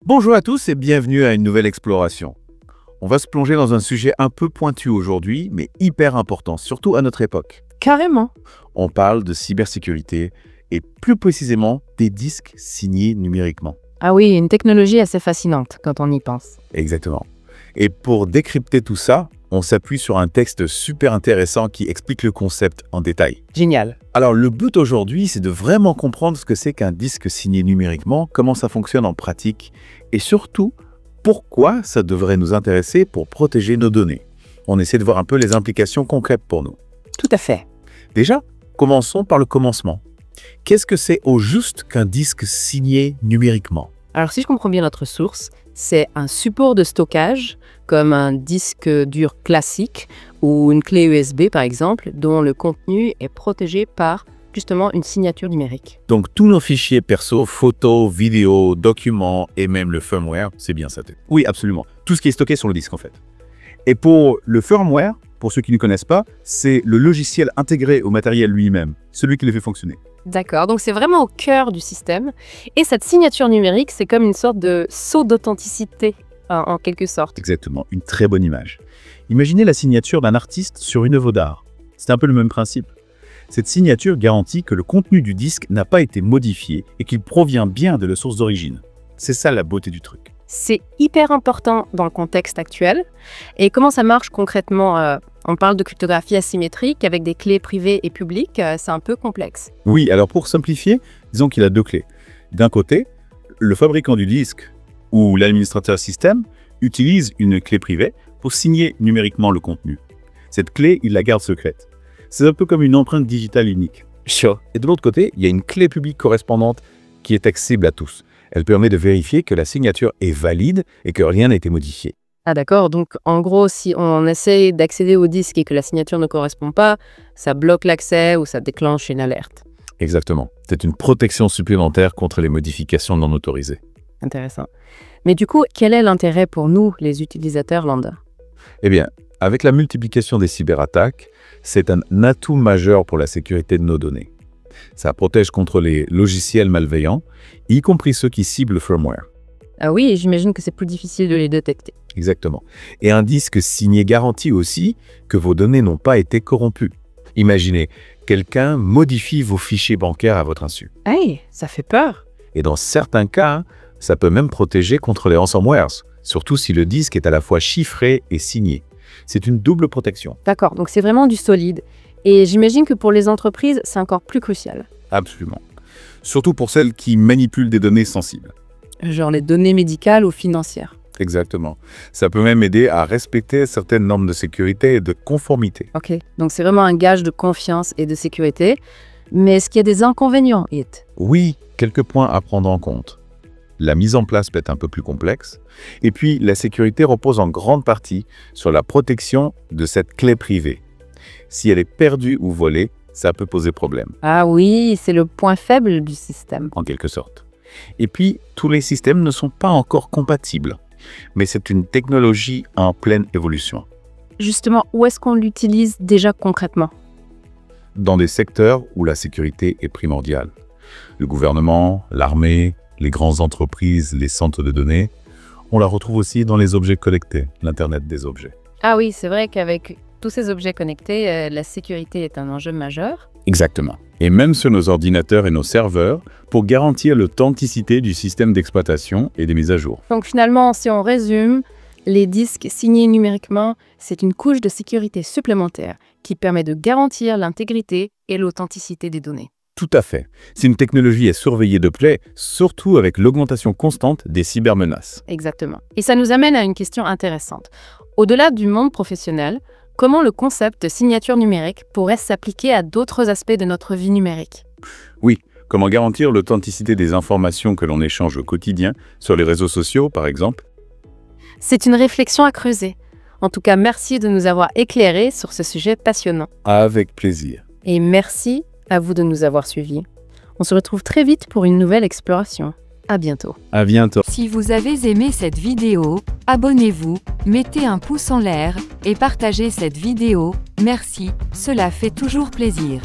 Bonjour à tous et bienvenue à une nouvelle exploration. On va se plonger dans un sujet un peu pointu aujourd'hui, mais hyper important, surtout à notre époque. Carrément. On parle de cybersécurité et plus précisément des disques signés numériquement. Ah oui, une technologie assez fascinante quand on y pense. Exactement. Et pour décrypter tout ça, on s'appuie sur un texte super intéressant qui explique le concept en détail. Génial. Alors le but aujourd'hui, c'est de vraiment comprendre ce que c'est qu'un disque signé numériquement, comment ça fonctionne en pratique et surtout, pourquoi ça devrait nous intéresser pour protéger nos données. On essaie de voir un peu les implications concrètes pour nous. Tout à fait. Déjà, commençons par le commencement. Qu'est-ce que c'est au juste qu'un disque signé numériquement? Alors si je comprends bien notre source, c'est un support de stockage, comme un disque dur classique ou une clé USB par exemple, dont le contenu est protégé par justement une signature numérique. Donc tous nos fichiers perso, photos, vidéos, documents et même le firmware, c'est bien ça? Oui, absolument. Tout ce qui est stocké sur le disque en fait. Et pour le firmware, pour ceux qui ne connaissent pas, c'est le logiciel intégré au matériel lui-même, celui qui le fait fonctionner. D'accord, donc c'est vraiment au cœur du système. Et cette signature numérique, c'est comme une sorte de sceau d'authenticité, en quelque sorte. Exactement, une très bonne image. Imaginez la signature d'un artiste sur une œuvre d'art. C'est un peu le même principe. Cette signature garantit que le contenu du disque n'a pas été modifié et qu'il provient bien de la source d'origine. C'est ça la beauté du truc. C'est hyper important dans le contexte actuel. Et comment ça marche concrètement? On parle de cryptographie asymétrique avec des clés privées et publiques. C'est un peu complexe. Oui, alors pour simplifier, disons qu'il a deux clés. D'un côté, le fabricant du disque ou l'administrateur système utilise une clé privée pour signer numériquement le contenu. Cette clé, il la garde secrète. C'est un peu comme une empreinte digitale unique. Sure. Et de l'autre côté, il y a une clé publique correspondante qui est accessible à tous. Elle permet de vérifier que la signature est valide et que rien n'a été modifié. Ah d'accord, donc en gros, si on essaie d'accéder au disque et que la signature ne correspond pas, ça bloque l'accès ou ça déclenche une alerte. Exactement. C'est une protection supplémentaire contre les modifications non autorisées. Intéressant. Mais du coup, quel est l'intérêt pour nous, les utilisateurs lambda? Eh bien, avec la multiplication des cyberattaques, c'est un atout majeur pour la sécurité de nos données. Ça protège contre les logiciels malveillants, y compris ceux qui ciblent le firmware. Ah oui, et j'imagine que c'est plus difficile de les détecter. Exactement. Et un disque signé garantit aussi que vos données n'ont pas été corrompues. Imaginez, quelqu'un modifie vos fichiers bancaires à votre insu. Hey, ça fait peur. Et dans certains cas, ça peut même protéger contre les ransomwares, surtout si le disque est à la fois chiffré et signé. C'est une double protection. D'accord, donc c'est vraiment du solide. Et j'imagine que pour les entreprises, c'est encore plus crucial. Absolument. Surtout pour celles qui manipulent des données sensibles. Genre les données médicales ou financières. Exactement. Ça peut même aider à respecter certaines normes de sécurité et de conformité. Ok, donc c'est vraiment un gage de confiance et de sécurité. Mais est-ce qu'il y a des inconvénients, It? Oui, quelques points à prendre en compte. La mise en place peut être un peu plus complexe. Et puis, la sécurité repose en grande partie sur la protection de cette clé privée. Si elle est perdue ou volée, ça peut poser problème. Ah oui, c'est le point faible du système. En quelque sorte. Et puis, tous les systèmes ne sont pas encore compatibles. Mais c'est une technologie en pleine évolution. Justement, où est-ce qu'on l'utilise déjà concrètement? Dans des secteurs où la sécurité est primordiale. Le gouvernement, l'armée, les grandes entreprises, les centres de données. On la retrouve aussi dans les objets connectés, l'Internet des objets. Ah oui, c'est vrai qu'avec tous ces objets connectés, la sécurité est un enjeu majeur. Exactement. Et même sur nos ordinateurs et nos serveurs, pour garantir l'authenticité du système d'exploitation et des mises à jour. Donc finalement, si on résume, les disques signés numériquement, c'est une couche de sécurité supplémentaire qui permet de garantir l'intégrité et l'authenticité des données. Tout à fait. C'est une technologie à surveiller de près, surtout avec l'augmentation constante des cybermenaces. Exactement. Et ça nous amène à une question intéressante. Au-delà du monde professionnel, comment le concept de signature numérique pourrait s'appliquer à d'autres aspects de notre vie numérique? Oui, comment garantir l'authenticité des informations que l'on échange au quotidien, sur les réseaux sociaux par exemple? C'est une réflexion à creuser. En tout cas, merci de nous avoir éclairés sur ce sujet passionnant. Avec plaisir. Et merci à vous de nous avoir suivis. On se retrouve très vite pour une nouvelle exploration. À bientôt. À bientôt. Si vous avez aimé cette vidéo, abonnez-vous, mettez un pouce en l'air et partagez cette vidéo. Merci, cela fait toujours plaisir.